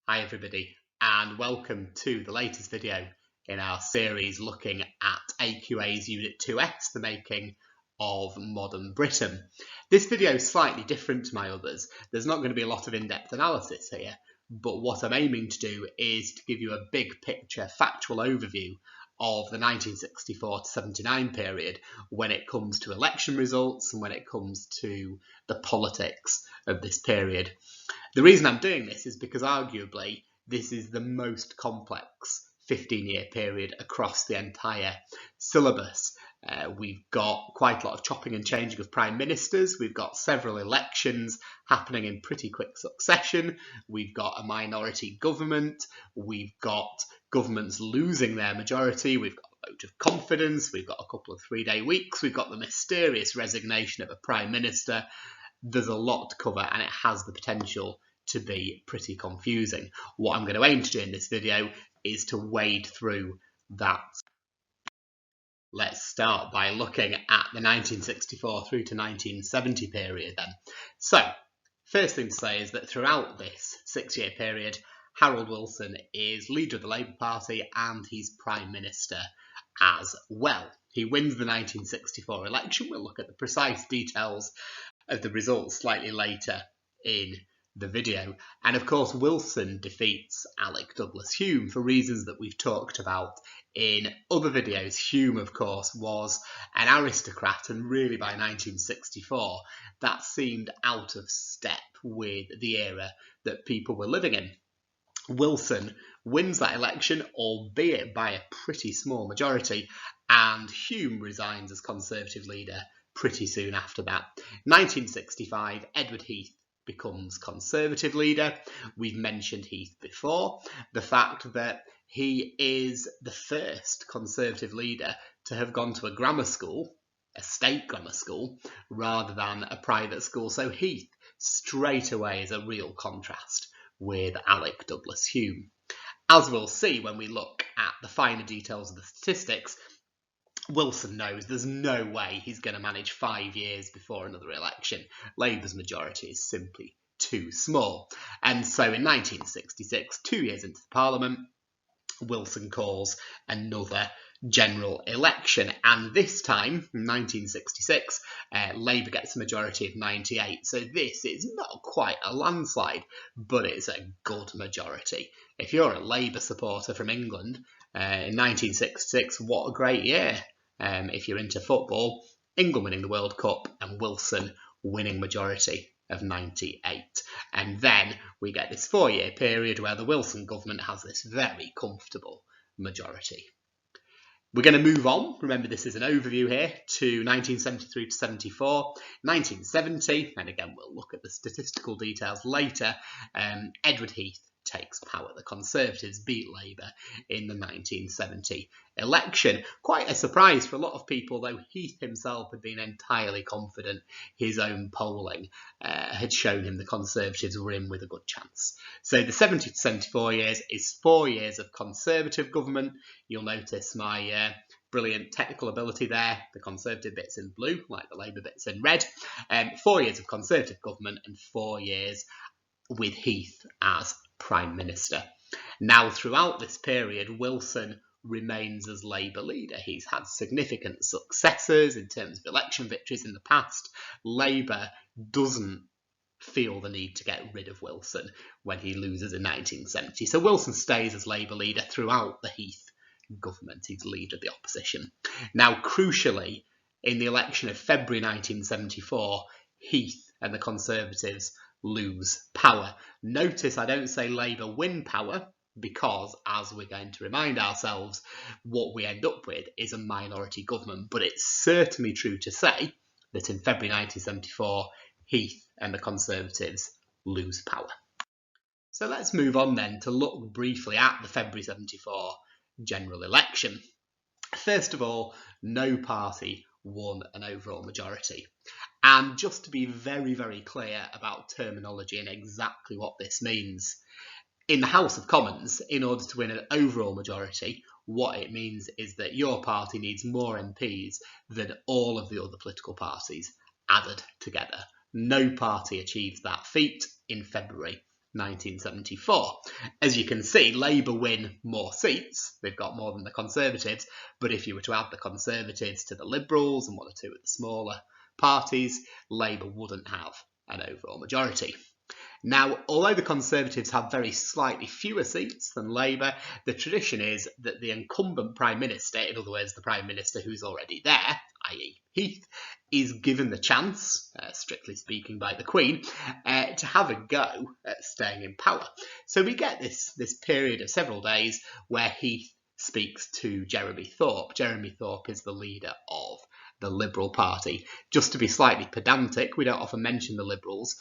Hi everybody, and welcome to the latest video in our series looking at AQA's Unit 2S, the making of modern Britain. This video is slightly different to my others. There's not going to be a lot of in-depth analysis here, but what I'm aiming to do is to give you a big picture, factual overview of the 1964 to 79 period when it comes to election results and when it comes to the politics of this period. The reason I'm doing this is because arguably this is the most complex 15-year period across the entire syllabus. We've got quite a lot of chopping and changing of prime ministers. We've got several elections happening in pretty quick succession. We've got a minority government. We've got governments losing their majority. We've got a vote of confidence. We've got a couple of three-day weeks. We've got the mysterious resignation of a prime minister. There's a lot to cover and it has the potential to be pretty confusing. What I'm going to aim to do in this video is to wade through that. Let's start by looking at the 1964 through to 1970 period then. So, first thing to say is that throughout this 6-year period, Harold Wilson is leader of the Labour Party and he's Prime Minister as well. He wins the 1964 election. We'll look at the precise details of the results slightly later in the video. And of course, Wilson defeats Alec Douglas Hume for reasons that we've talked about in other videos. Hume, of course, was an aristocrat, and really by 1964, that seemed out of step with the era that people were living in. Wilson wins that election, albeit by a pretty small majority, and Hume resigns as Conservative leader pretty soon after that. 1965, Edward Heath becomes Conservative leader. We've mentioned Heath before. The fact that he is the first Conservative leader to have gone to a grammar school, a state grammar school, rather than a private school. So Heath straight away is a real contrast with Alec Douglas Hume. As we'll see when we look at the finer details of the statistics, Wilson knows there's no way he's going to manage 5 years before another election. Labour's majority is simply too small. And so in 1966, 2 years into the Parliament, Wilson calls another general election. And this time, in 1966, Labour gets a majority of 98. So this is not quite a landslide, but it's a good majority. If you're a Labour supporter from England, in 1966, what a great year. If you're into football, England winning the World Cup and Wilson winning majority of 98. And then we get this 4-year period where the Wilson government has this very comfortable majority. We're going to move on. Remember, this is an overview here to 1973 to 74. 1970, and again, we'll look at the statistical details later, Edward Heath takes power. The Conservatives beat Labour in the 1970 election. Quite a surprise for a lot of people, though Heath himself had been entirely confident. His own polling had shown him the Conservatives were in with a good chance. So the 70 to 74 years is 4 years of Conservative government. You'll notice my brilliant technical ability there. The Conservative bit's in blue, like the Labour bit's in red. 4 years of Conservative government and 4 years with Heath as Prime Minister. Now, throughout this period, Wilson remains as Labour leader. He's had significant successes in terms of election victories in the past. Labour doesn't feel the need to get rid of Wilson when he loses in 1970. So Wilson stays as Labour leader throughout the Heath government. He's leader of the opposition. Now, crucially, in the election of February 1974, Heath and the Conservatives lose power. Notice I don't say Labour win power because, as we're going to remind ourselves, what we end up with is a minority government. But it's certainly true to say that in February 1974, Heath and the Conservatives lose power. So let's move on then to look briefly at the February 74 general election. First of all, no party won an overall majority. And just to be very, very clear about terminology and exactly what this means, in the House of Commons, in order to win an overall majority, what it means is that your party needs more MPs than all of the other political parties added together. No party achieved that feat in February 1974. As you can see, Labour win more seats. They've got more than the Conservatives, but if you were to add the Conservatives to the Liberals and one or two of the smaller parties, Labour wouldn't have an overall majority. Now, although the Conservatives have very slightly fewer seats than Labour, the tradition is that the incumbent Prime Minister, in other words, the Prime Minister who's already there, i.e. Heath, is given the chance, strictly speaking by the Queen, to have a go at staying in power. So we get this period of several days where Heath speaks to Jeremy Thorpe. Jeremy Thorpe is the leader of the Liberal Party. Just to be slightly pedantic, we don't often mention the Liberals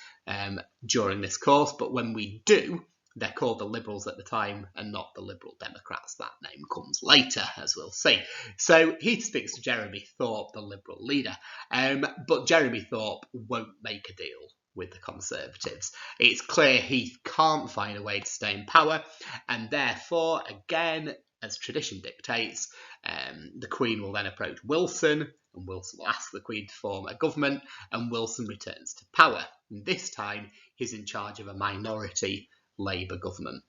during this course, but when we do, they're called the Liberals at the time and not the Liberal Democrats. That name comes later, as we'll see. So Heath speaks to Jeremy Thorpe, the Liberal leader, but Jeremy Thorpe won't make a deal with the Conservatives. It's clear Heath can't find a way to stay in power, and therefore, again, as tradition dictates, the Queen will then approach Wilson, and Wilson will ask the Queen to form a government, and Wilson returns to power. And this time, he's in charge of a minority Labour government.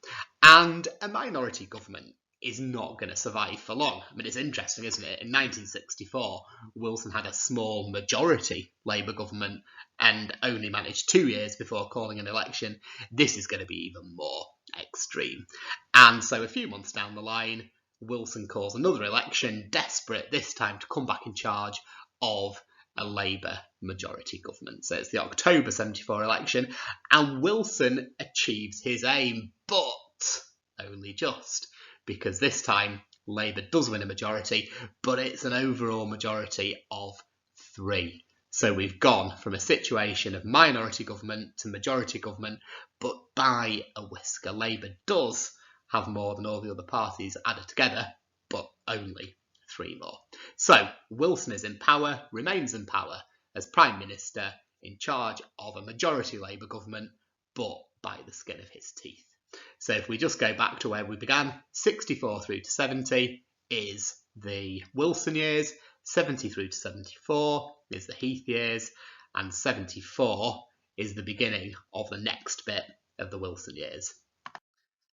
And a minority government is not going to survive for long. I mean, it's interesting, isn't it? In 1964, Wilson had a small majority Labour government and only managed 2 years before calling an election. This is going to be even more extreme. And so a few months down the line, Wilson calls another election, desperate this time to come back in charge of a Labour majority government. So it's the October 74 election, and Wilson achieves his aim, but only just, because this time Labour does win a majority, but it's an overall majority of 3. So we've gone from a situation of minority government to majority government, but by a whisker. Labour does have more than all the other parties added together, but only 3 more. So Wilson is in power, remains in power as Prime Minister, in charge of a majority Labour government, but by the skin of his teeth. So if we just go back to where we began, 64 through to 70 is the Wilson years, 70 through to 74 is the Heath years, and 74 is the beginning of the next bit of the Wilson years.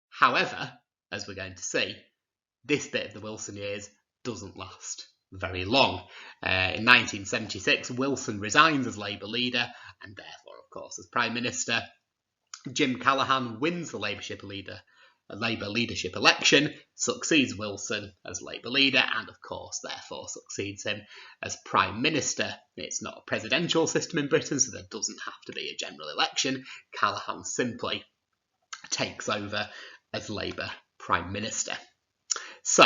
However, as we're going to see, this bit of the Wilson years doesn't last very long. In 1976, Wilson resigns as Labour leader, and therefore, of course, as Prime Minister. Jim Callaghan wins the Labour leadership election, succeeds Wilson as Labour leader, and of course, therefore, succeeds him as Prime Minister. It's not a presidential system in Britain, so there doesn't have to be a general election. Callaghan simply takes over as Labour Prime Minister. So,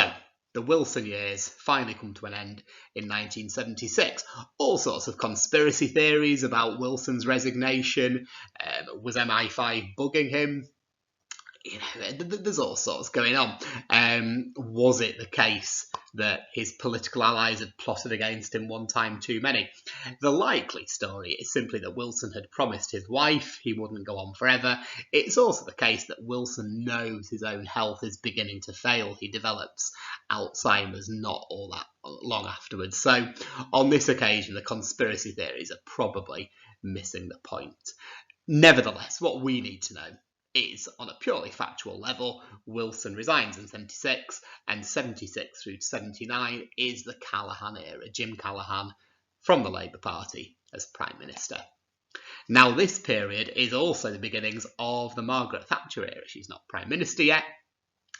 the Wilson years finally come to an end in 1976. All sorts of conspiracy theories about Wilson's resignation. Was MI5 bugging him? You know, there's all sorts going on. Was it the case that his political allies had plotted against him one time too many? The likely story is simply that Wilson had promised his wife he wouldn't go on forever. It's also the case that Wilson knows his own health is beginning to fail. He develops Alzheimer's not all that long afterwards. So on this occasion, the conspiracy theories are probably missing the point. Nevertheless, what we need to know is, on a purely factual level, Wilson resigns in 76, and 76 through to 79 is the Callaghan era. Jim Callaghan from the Labour Party as Prime Minister. Now, this period is also the beginnings of the Margaret Thatcher era. She's not Prime Minister yet,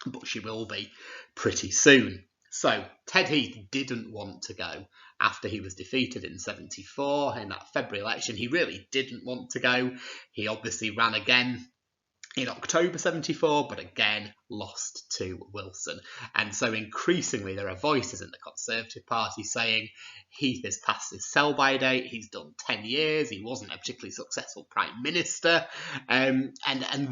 but she will be pretty soon. So, Ted Heath didn't want to go after he was defeated in 74 in that February election. He really didn't want to go. He obviously ran again in October 74, but again lost to Wilson. And so increasingly there are voices in the Conservative Party saying Heath is past his sell-by date, he's done 10 years, he wasn't a particularly successful Prime Minister, and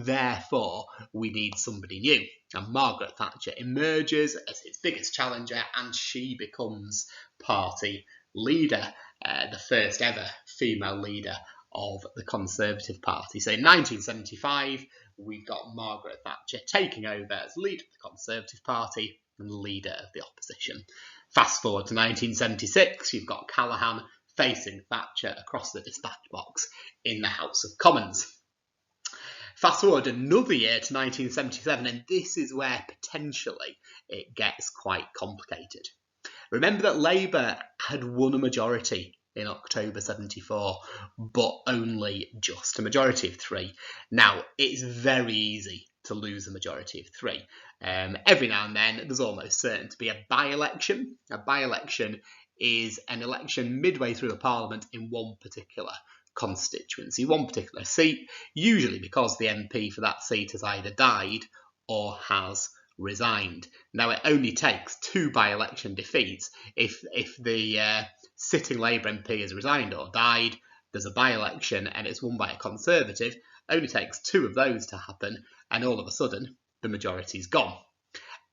therefore we need somebody new. And Margaret Thatcher emerges as his biggest challenger, and she becomes party leader, the first ever female leader of the Conservative Party. So in 1975, we've got Margaret Thatcher taking over as leader of the Conservative Party and leader of the opposition. Fast forward to 1976, you've got Callaghan facing Thatcher across the dispatch box in the House of Commons. Fast forward another year to 1977, and this is where potentially it gets quite complicated. Remember that Labour had won a majority in October 74, but only just a majority of 3. Now, it's very easy to lose a majority of 3. Every now and then, there's almost certain to be a by-election. A by-election is an election midway through a parliament in one particular constituency, one particular seat, usually because the MP for that seat has either died or has resigned. Now, it only takes 2 by-election defeats. If the sitting Labour MP has resigned or died, there's a by-election and it's won by a Conservative. Only takes 2 of those to happen, and all of a sudden the majority's gone.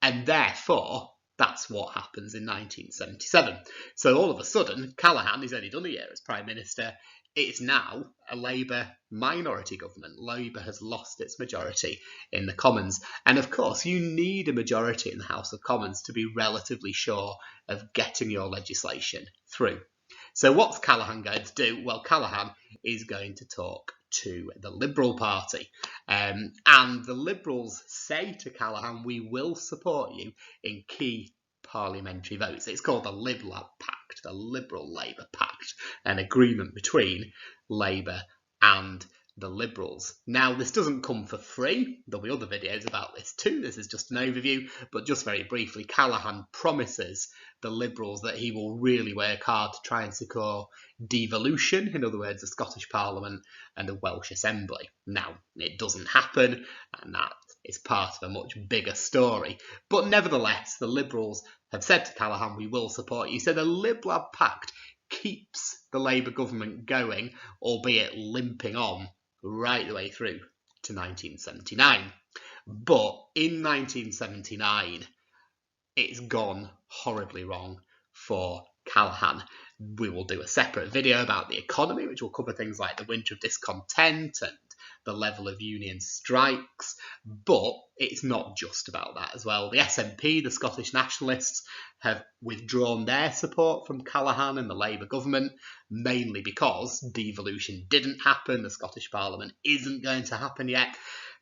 And therefore, that's what happens in 1977. So all of a sudden, Callaghan, he's only done a year as Prime Minister. It's now a Labour minority government. Labour has lost its majority in the Commons. And of course, you need a majority in the House of Commons to be relatively sure of getting your legislation through. So what's Callaghan going to do? Well, Callaghan is going to talk to the Liberal Party. And the Liberals say to Callaghan, we will support you in key parliamentary votes. It's called the LibLab Pact, the Liberal-Labour Pact, an agreement between Labour and the Liberals. Now, this doesn't come for free. There'll be other videos about this too. This is just an overview, but just very briefly, Callaghan promises the Liberals that he will really work hard to try and secure devolution, in other words, a Scottish Parliament and a Welsh Assembly. Now, it doesn't happen, and that is part of a much bigger story. But nevertheless, the Liberals have said to Callaghan, we will support you. So the LibLab Pact keeps the Labour government going, albeit limping on right the way through to 1979. But in 1979, it's gone horribly wrong for Callaghan. We will do a separate video about the economy, which will cover things like the winter of discontent and the level of union strikes, but it's not just about that as well. The SNP, the Scottish Nationalists, have withdrawn their support from Callaghan and the Labour government, mainly because devolution didn't happen, the Scottish Parliament isn't going to happen yet.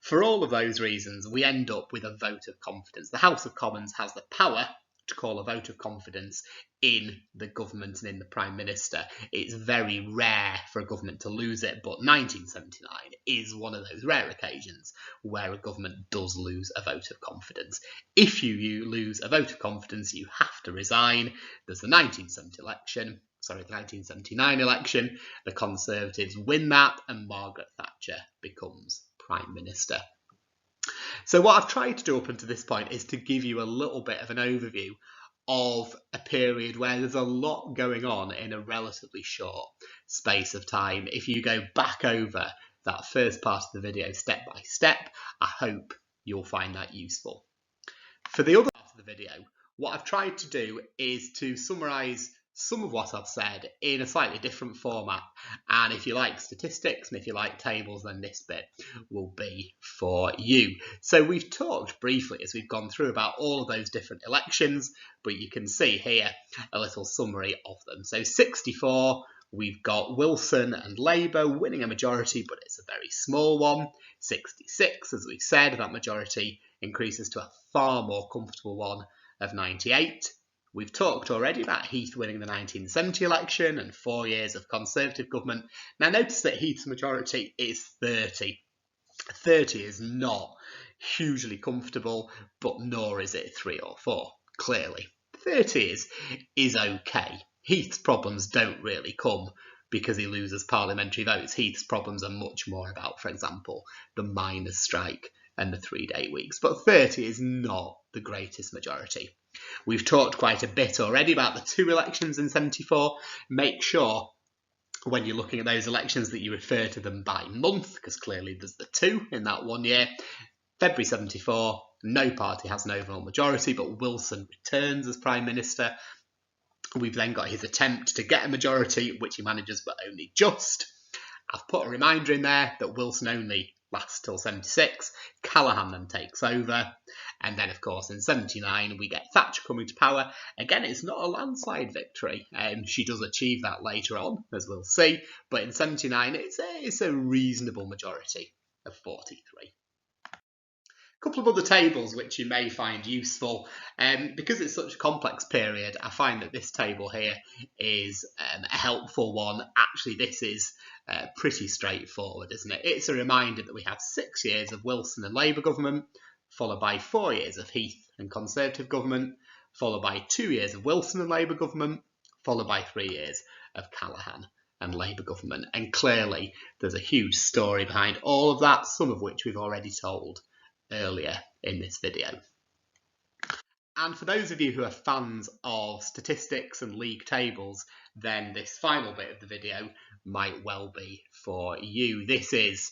For all of those reasons, we end up with a vote of confidence. The House of Commons has the power to call a vote of confidence in the government and in the Prime Minister. It's very rare for a government to lose it, but 1979 is one of those rare occasions where a government does lose a vote of confidence. If you lose a vote of confidence, you have to resign. There's the 1979 election. The Conservatives win that, and Margaret Thatcher becomes Prime Minister. So what I've tried to do up until this point is to give you a little bit of an overview of a period where there's a lot going on in a relatively short space of time. If you go back over that first part of the video step by step, I hope you'll find that useful. For the other part of the video, what I've tried to do is to summarise some of what I've said in a slightly different format, and if you like statistics and if you like tables, then this bit will be for you. So we've talked briefly as we've gone through about all of those different elections, but you can see here a little summary of them. So 64, we've got Wilson and Labour winning a majority, but it's a very small one. 66, as we said, that majority increases to a far more comfortable one of 98. We've talked already about Heath winning the 1970 election and 4 years of Conservative government. Now notice that Heath's majority is 30. 30 is not hugely comfortable, but nor is it 3 or 4, clearly. 30 is okay. Heath's problems don't really come because he loses parliamentary votes. Heath's problems are much more about, for example, the miners' strike and the 3-day weeks. But 30 is not the greatest majority. We've talked quite a bit already about the 2 elections in 74. Make sure when you're looking at those elections that you refer to them by month, because clearly there's the 2 in that 1 year. February 74, no party has an overall majority, but Wilson returns as Prime Minister. We've then got his attempt to get a majority, which he manages, but only just. I've put a reminder in there that Wilson only lasts till 76. Callaghan then takes over. And then, of course, in 79, we get Thatcher coming to power. Again, it's not a landslide victory. She does achieve that later on, as we'll see. But in 79, it's a reasonable majority. of 43. A couple of other tables which you may find useful. Because it's such a complex period, I find that this table here is a helpful one. Actually, this is pretty straightforward, isn't it? It's a reminder that we have 6 years of Wilson and Labour government, followed by 4 years of Heath and Conservative government, followed by 2 years of Wilson and Labour government, followed by 3 years of Callaghan and Labour government. And clearly, there's a huge story behind all of that, some of which we've already told earlier in this video. And for those of you who are fans of statistics and league tables, then this final bit of the video might well be for you. This is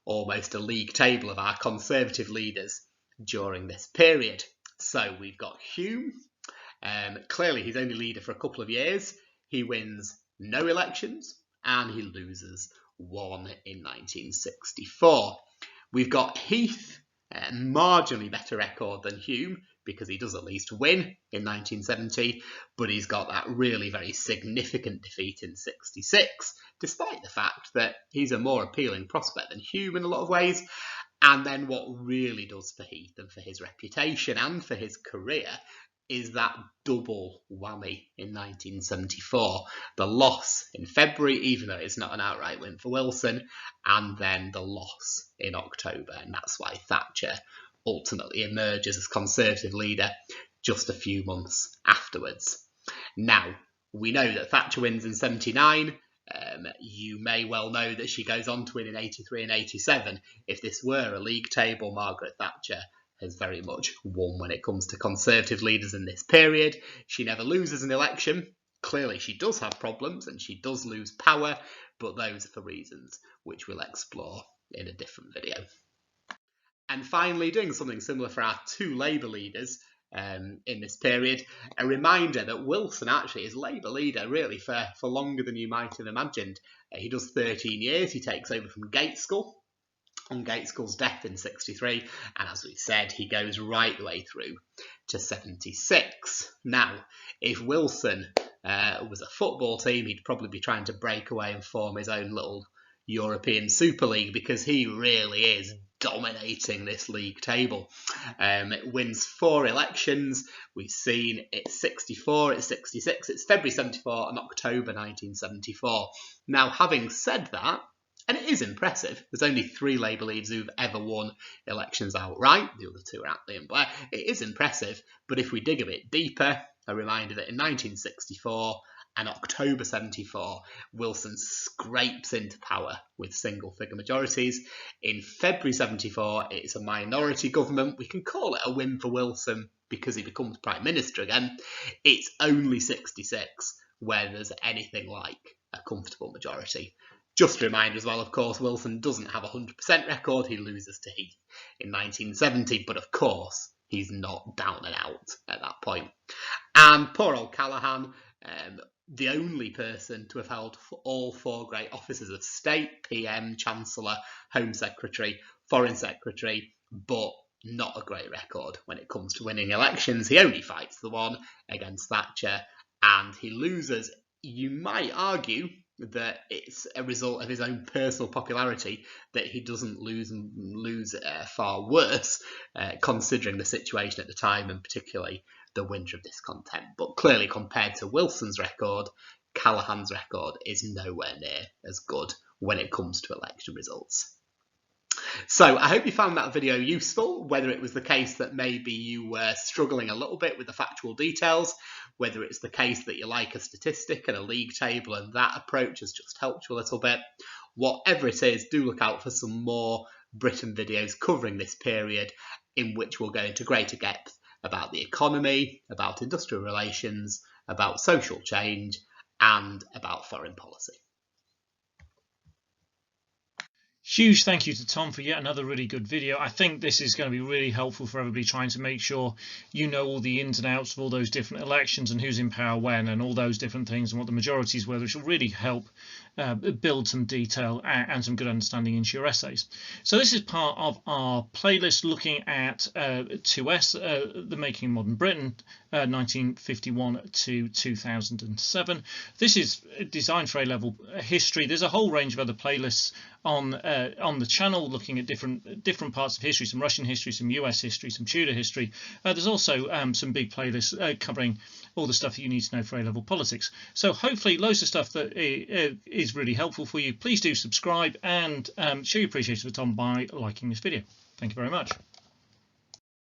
almost a league table of our Conservative leaders during this period. So we've got Hume. Clearly he's only leader for a couple of years. He wins no elections and he loses one in 1964. We've got Heath, marginally better record than Hume because he does at least win in 1970, but he's got that really very significant defeat in 66, despite the fact that he's a more appealing prospect than Hume in a lot of ways. And then what really does for Heath and for his reputation and for his career is that double whammy in 1974. The loss in February, even though it's not an outright win for Wilson, and then the loss in October. And that's why Thatcher ultimately emerges as Conservative leader just a few months afterwards. Now, we know that Thatcher wins in 79. You may well know that she goes on to win in 83 and 87. If this were a league table, Margaret Thatcher has very much won when it comes to Conservative leaders in this period. She never loses an election. Clearly she does have problems and she does lose power, but those are for reasons which we'll explore in a different video. And finally, doing something similar for our 2 Labour leaders in this period, a reminder that Wilson actually is Labour leader really for longer than you might have imagined. He does 13 years. He takes over from Gaitskell on Gaitskell's death in 63, and as we said, he goes right the way through to 76. Now, if Wilson was a football team, he'd probably be trying to break away and form his own little European Super League, because he really is dominating this league table. It wins 4 elections. We've seen it's 64, it's 66, it's February 74 and October 1974. Now, having said that, and it is impressive, there's only 3 Labour leaders who've ever won elections outright. The other 2 are Attlee and Blair. It is impressive, but if we dig a bit deeper, a reminder that in 1964 and October 74, Wilson scrapes into power with single-figure majorities. In February 74, it's a minority government. We can call it a win for Wilson because he becomes Prime Minister again. It's only 66 where there's anything like a comfortable majority. Just a reminder as well, of course, Wilson doesn't have a 100% record. He loses to Heath in 1970, but of course, he's not down and out at that point. And poor old Callaghan, the only person to have held all 4 great offices of state, PM, Chancellor, Home Secretary, Foreign Secretary, but not a great record when it comes to winning elections. He only fights the one against Thatcher, and he loses. You might argue that it's a result of his own personal popularity that he doesn't lose far worse, considering the situation at the time and particularly the winter of discontent. But clearly, compared to Wilson's record, Callaghan's record is nowhere near as good when it comes to election results. So I hope you found that video useful, whether it was the case that maybe you were struggling a little bit with the factual details, whether it's the case that you like a statistic and a league table and that approach has just helped you a little bit. Whatever it is, do look out for some more Britain videos covering this period in which we'll go into greater depth about the economy, about industrial relations, about social change, and about foreign policy. Huge thank you to Tom for yet another really good video. I think this is going to be really helpful for everybody trying to make sure you know all the ins and outs of all those different elections and who's in power when and all those different things and what the majorities were, which will really help build some detail and some good understanding into your essays. So this is part of our playlist looking at 2S, the making of modern Britain, 1951 to 2007. This is designed for A-level history. There's a whole range of other playlists on the channel looking at different parts of history, some Russian history, some US history, some Tudor history. There's also some big playlists covering all the stuff that you need to know for A-level politics. So hopefully loads of stuff that is really helpful for you. Please do subscribe and show your appreciation for Tom by liking this video. Thank you very much.